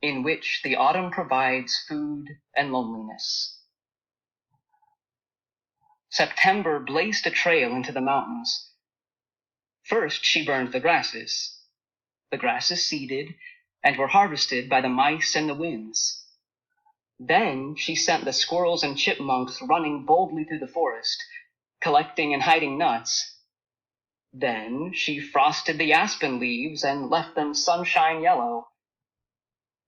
in which the autumn provides food and loneliness. September blazed a trail into the mountains. First, she burned the grasses. The grasses seeded and were harvested by the mice and the winds. Then she sent the squirrels and chipmunks running boldly through the forest, collecting and hiding nuts. Then she frosted the aspen leaves and left them sunshine yellow.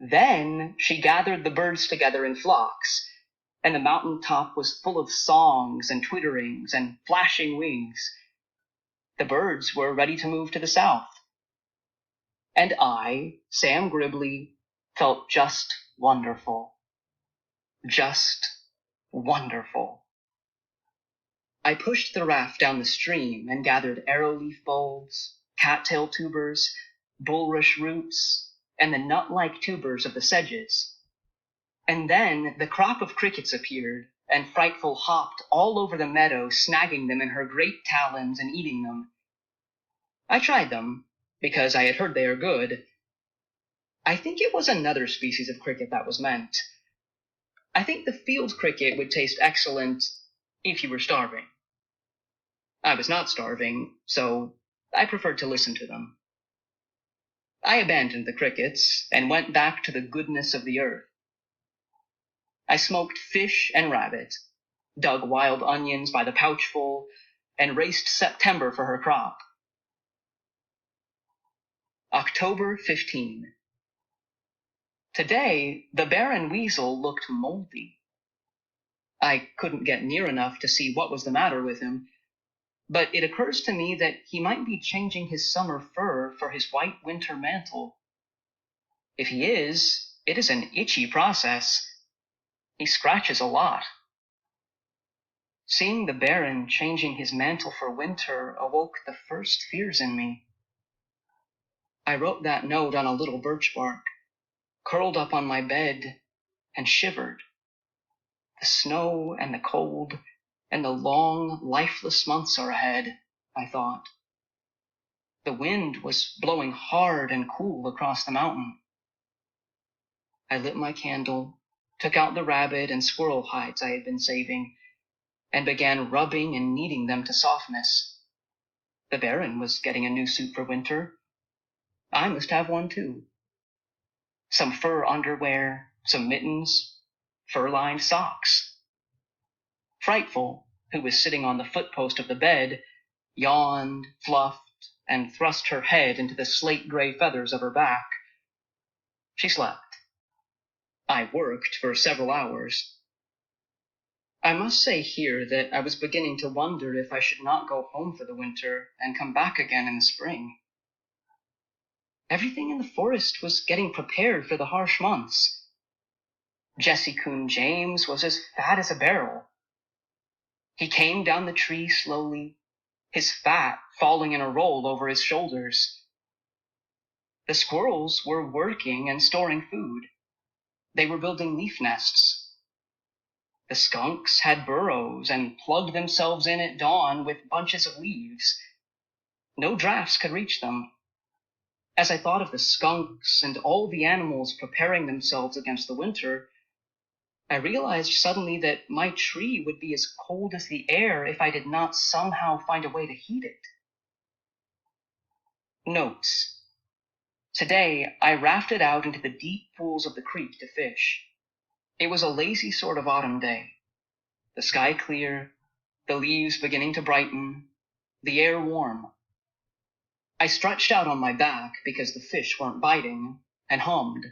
Then she gathered the birds together in flocks, and the mountain top was full of songs and twitterings and flashing wings. The birds were ready to move to the south. And I, Sam Gribley, felt just wonderful. Just wonderful. I pushed the raft down the stream and gathered arrowleaf bulbs, cattail tubers, bulrush roots, and the nut-like tubers of the sedges. And then the crop of crickets appeared, and Frightful hopped all over the meadow, snagging them in her great talons and eating them. I tried them, because I had heard they are good. I think it was another species of cricket that was meant. I think the field cricket would taste excellent if you were starving. I was not starving, so I preferred to listen to them. I abandoned the crickets and went back to the goodness of the earth. I smoked fish and rabbit, dug wild onions by the pouchful, and raced September for her crop. October 15. Today, the barren weasel looked moldy. I couldn't get near enough to see what was the matter with him, but it occurs to me that he might be changing his summer fur for his white winter mantle. If he is, it is an itchy process. He scratches a lot. Seeing the Baron changing his mantle for winter awoke the first fears in me. I wrote that note on a little birch bark, curled up on my bed, and shivered. The snow and the cold and the long, lifeless months are ahead, I thought. The wind was blowing hard and cool across the mountain. I lit my candle, took out the rabbit and squirrel hides I had been saving, and began rubbing and kneading them to softness. The Baron was getting a new suit for winter. I must have one too. Some fur underwear, some mittens, fur-lined socks. Frightful, who was sitting on the footpost of the bed, yawned, fluffed, and thrust her head into the slate-gray feathers of her back. She slept. I worked for several hours. I must say here that I was beginning to wonder if I should not go home for the winter and come back again in the spring. Everything in the forest was getting prepared for the harsh months. Jesse Coon James was as fat as a barrel. He came down the tree slowly, his fat falling in a roll over his shoulders. The squirrels were working and storing food. They were building leaf nests. The skunks had burrows and plugged themselves in at dawn with bunches of leaves. No drafts could reach them. As I thought of the skunks and all the animals preparing themselves against the winter, I realized suddenly that my tree would be as cold as the air if I did not somehow find a way to heat it. Notes. Today, I rafted out into the deep pools of the creek to fish. It was a lazy sort of autumn day. The sky clear, the leaves beginning to brighten, the air warm. I stretched out on my back because the fish weren't biting, and hummed.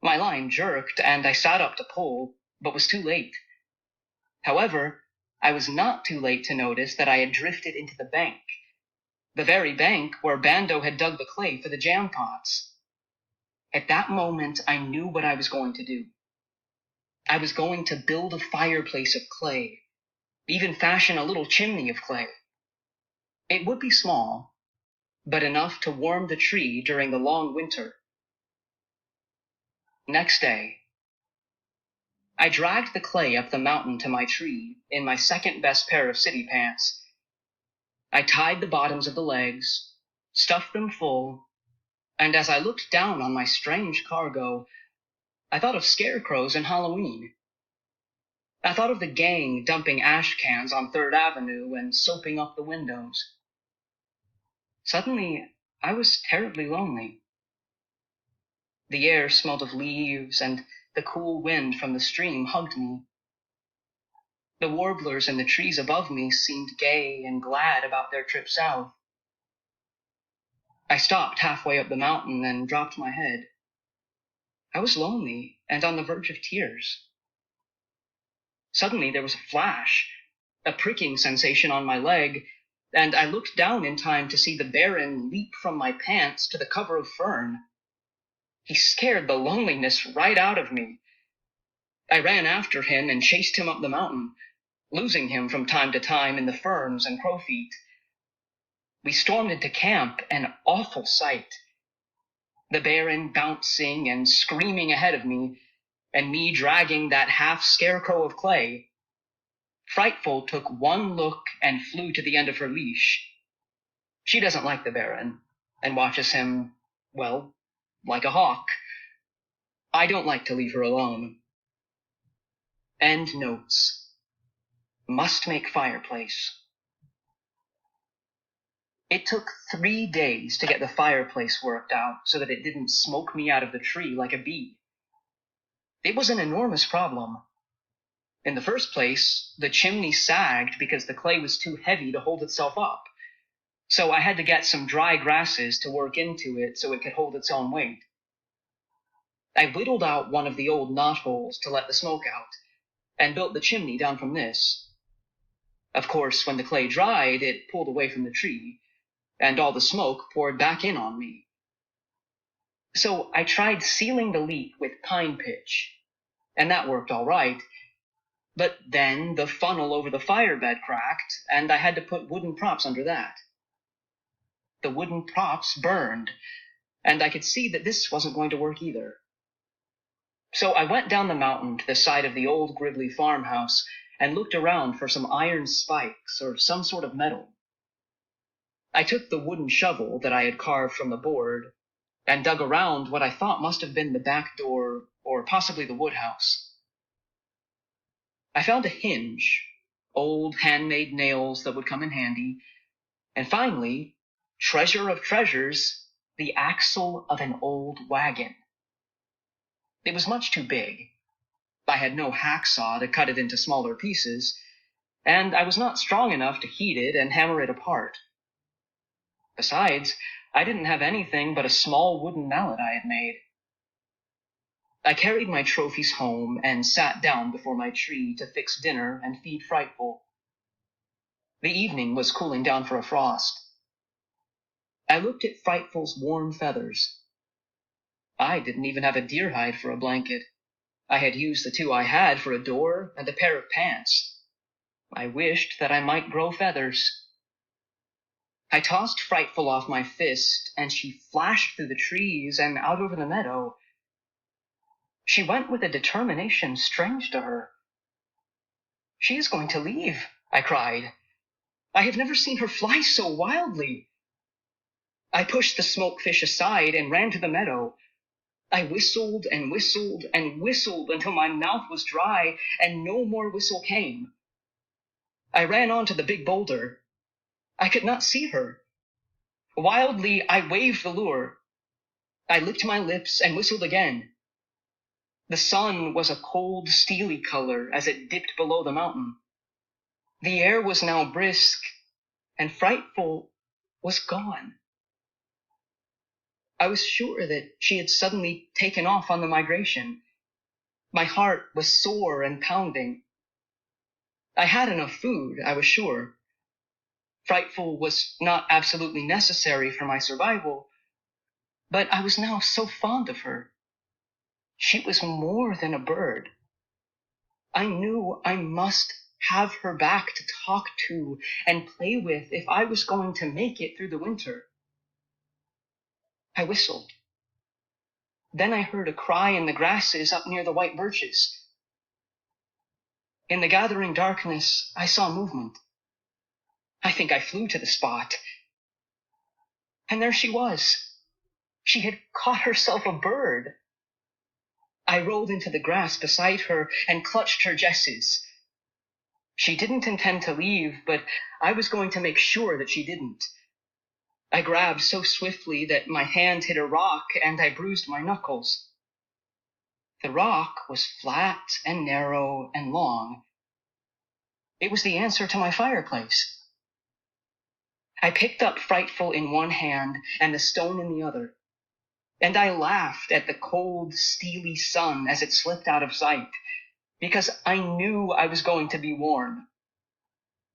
My line jerked, and I sat up to pull, but was too late. However, I was not too late to notice that I had drifted into the bank, the very bank where Bando had dug the clay for the jam pots. At that moment, I knew what I was going to do. I was going to build a fireplace of clay, even fashion a little chimney of clay. It would be small, but enough to warm the tree during the long winter. Next day, I dragged the clay up the mountain to my tree in my second-best pair of city pants. I tied the bottoms of the legs, stuffed them full, and as I looked down on my strange cargo, I thought of scarecrows and Halloween. I thought of the gang dumping ash cans on 3rd Avenue and soaping up the windows. Suddenly, I was terribly lonely. The air smelled of leaves, and the cool wind from the stream hugged me. The warblers in the trees above me seemed gay and glad about their trip south. I stopped halfway up the mountain and dropped my head. I was lonely and on the verge of tears. Suddenly there was a flash, a pricking sensation on my leg, and I looked down in time to see the Baron leap from my pants to the cover of fern. He scared the loneliness right out of me. I ran after him and chased him up the mountain, losing him from time to time in the ferns and crowfeet. We stormed into camp, an awful sight. The Baron bouncing and screaming ahead of me, and me dragging that half-scarecrow of Clay. Frightful took one look and flew to the end of her leash. She doesn't like the Baron, and watches him, well, like a hawk. I don't like to leave her alone. End notes. Must make fireplace. It took 3 days to get the fireplace worked out so that it didn't smoke me out of the tree like a bee. It was an enormous problem. In the first place, the chimney sagged because the clay was too heavy to hold itself up. So I had to get some dry grasses to work into it so it could hold its own weight. I whittled out one of the old knotholes to let the smoke out, and built the chimney down from this. Of course, when the clay dried, it pulled away from the tree, and all the smoke poured back in on me. So I tried sealing the leak with pine pitch, and that worked all right. But then the funnel over the firebed cracked, and I had to put wooden props under that. The wooden props burned, and I could see that this wasn't going to work either. So I went down the mountain to the side of the old Gridley farmhouse and looked around for some iron spikes or some sort of metal. I took the wooden shovel that I had carved from the board and dug around what I thought must have been the back door or possibly the woodhouse. I found a hinge, old handmade nails that would come in handy, and finally, treasure of treasures, the axle of an old wagon. It was much too big. I had no hacksaw to cut it into smaller pieces, and I was not strong enough to heat it and hammer it apart. Besides, I didn't have anything but a small wooden mallet I had made. I carried my trophies home and sat down before my tree to fix dinner and feed Frightful. The evening was cooling down for a frost. I looked at Frightful's warm feathers. I didn't even have a deer hide for a blanket. I had used the 2 I had for a door and a pair of pants. I wished that I might grow feathers. I tossed Frightful off my fist, and she flashed through the trees and out over the meadow. She went with a determination strange to her. "She is going to leave," I cried. "I have never seen her fly so wildly." I pushed the smoke fish aside and ran to the meadow. I whistled and whistled and whistled until my mouth was dry and no more whistle came. I ran on to the big boulder. I could not see her. Wildly, I waved the lure. I licked my lips and whistled again. The sun was a cold, steely color as it dipped below the mountain. The air was now brisk, and Frightful was gone. I was sure that she had suddenly taken off on the migration. My heart was sore and pounding. I had enough food, I was sure. Frightful was not absolutely necessary for my survival, but I was now so fond of her. She was more than a bird. I knew I must have her back to talk to and play with if I was going to make it through the winter. I whistled. Then I heard a cry in the grasses up near the white birches. In the gathering darkness, I saw movement. I think I flew to the spot. And there she was, She had caught herself a bird. I rolled into the grass beside her and clutched her jesses. She didn't intend to leave, but I was going to make sure that she didn't. I grabbed so swiftly that my hand hit a rock and I bruised my knuckles. The rock was flat and narrow and long. It was the answer to my fireplace. I picked up Frightful in one hand and the stone in the other, and I laughed at the cold, steely sun as it slipped out of sight, because I knew I was going to be warm.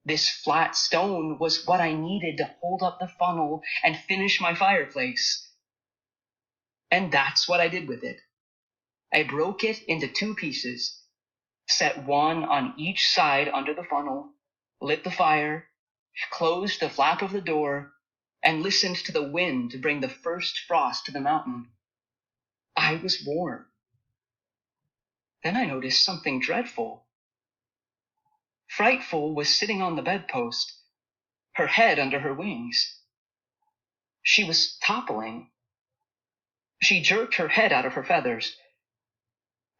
This flat stone was what I needed to hold up the funnel and finish my fireplace. And that's what I did with it. I broke it into 2 pieces, set one on each side under the funnel, lit the fire, closed the flap of the door, and listened to the wind to bring the first frost to the mountain. I was warm. Then I noticed something dreadful. Frightful was sitting on the bedpost, her head under her wings. She was toppling. She jerked her head out of her feathers.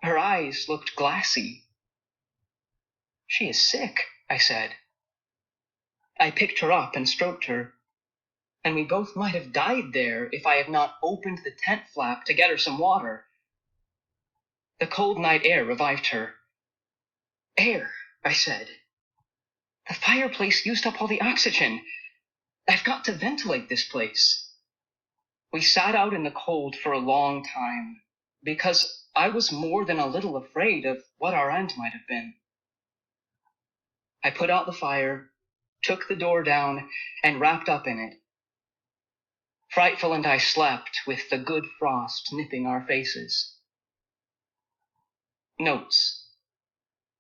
Her eyes looked glassy. "She is sick," I said. I picked her up and stroked her, and we both might have died there if I had not opened the tent flap to get her some water. The cold night air revived her. "Air," I said. "The fireplace used up all the oxygen. I've got to ventilate this place." We sat out in the cold for a long time, because I was more than a little afraid of what our end might have been. I put out the fire, took the door down, and wrapped up in it. Frightful and I slept with the good frost nipping our faces. Notes.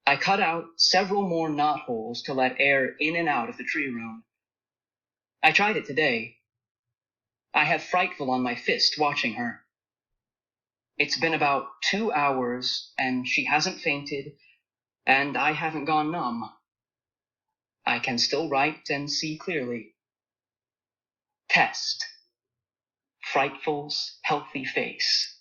I cut out several more knotholes to let air in and out of the tree room. I tried it today. I have Frightful on my fist watching her. It's been about 2 hours, and she hasn't fainted, and I haven't gone numb. I can still write and see clearly. Test. Frightful's healthy face.